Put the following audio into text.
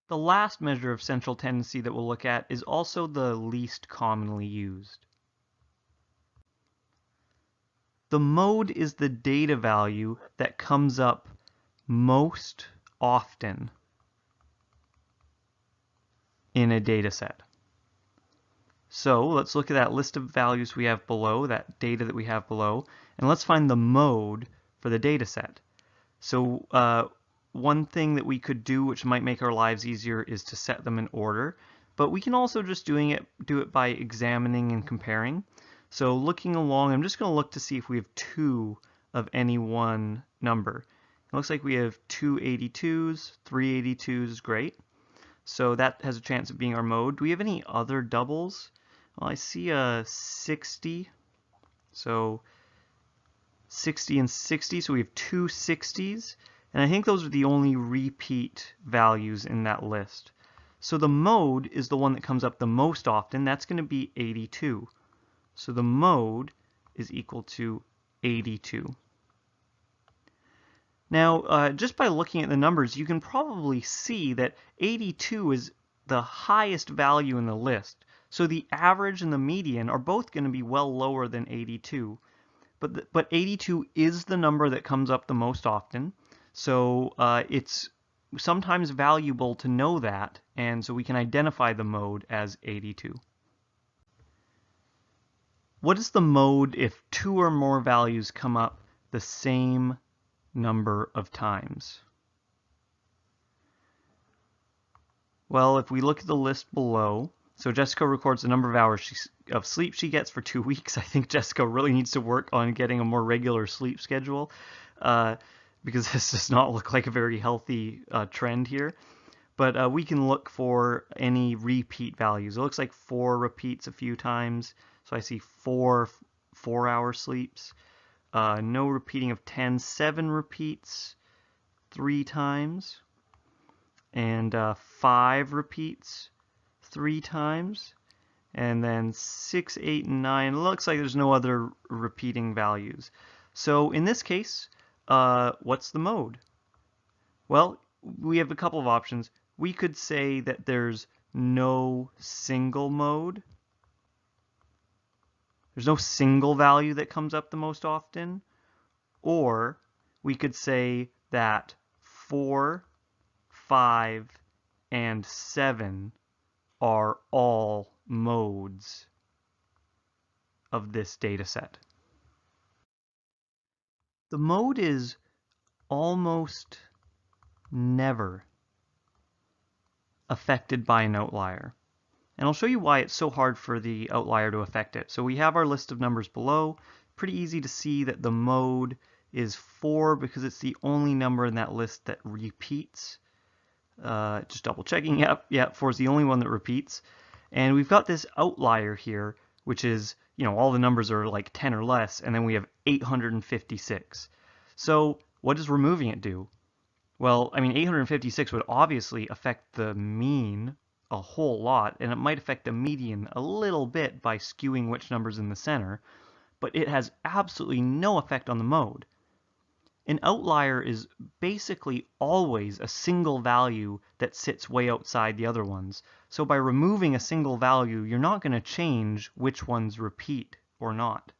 The last measure of central tendency that we'll look at is also the least commonly used. The mode is the data value that comes up most often in a data set. So let's look at that list of values we have below, that data that we have below, and let's find the mode for the data set. So one thing that we could do, which might make our lives easier, is to set them in order. But we can also just do it by examining and comparing. So looking along, I'm just going to look to see if we have 2 of any one number. It looks like we have 2 82s, 3 82s is great. So that has a chance of being our mode. Do we have any other doubles? Well, I see a 60. So 60 and 60, so we have 2 60s. And I think those are the only repeat values in that list. So the mode is the one that comes up the most often. That's going to be 82. So the mode is equal to 82. Now, just by looking at the numbers, you can probably see that 82 is the highest value in the list. So the average and the median are both going to be well lower than 82. But 82 is the number that comes up the most often. So it's sometimes valuable to know that, and so we can identify the mode as 82. What is the mode if 2 or more values come up the same number of times? Well, if we look at the list below, so Jessica records the number of hours of sleep she gets for 2 weeks. I think Jessica really needs to work on getting a more regular sleep schedule because this does not look like a very healthy trend here. But we can look for any repeat values. It looks like 4 repeats a few times. So I see 4 4-hour sleeps. No repeating of 10. 7 repeats 3 times. And 5 repeats 3 times. And then 6, 8, and 9. It looks like there's no other repeating values. So in this case, what's the mode? Well, we have a couple of options. We could say that there's no single mode. There's no single value that comes up the most often. Or we could say that 4, 5, and 7 are all modes of this data set. The mode is almost never affected by an outlier. And I'll show you why it's so hard for the outlier to affect it. So we have our list of numbers below. Pretty easy to see that the mode is 4 because it's the only number in that list that repeats. Just double checking. Yep, 4 is the only one that repeats. And we've got this outlier here, which is, all the numbers are like 10 or less, and then we have 856. So what does removing it do? Well, 856 would obviously affect the mean a whole lot, and it might affect the median a little bit by skewing which number's in the center, but it has absolutely no effect on the mode. An outlier is basically always a single value that sits way outside the other ones. So by removing a single value, you're not going to change which ones repeat or not.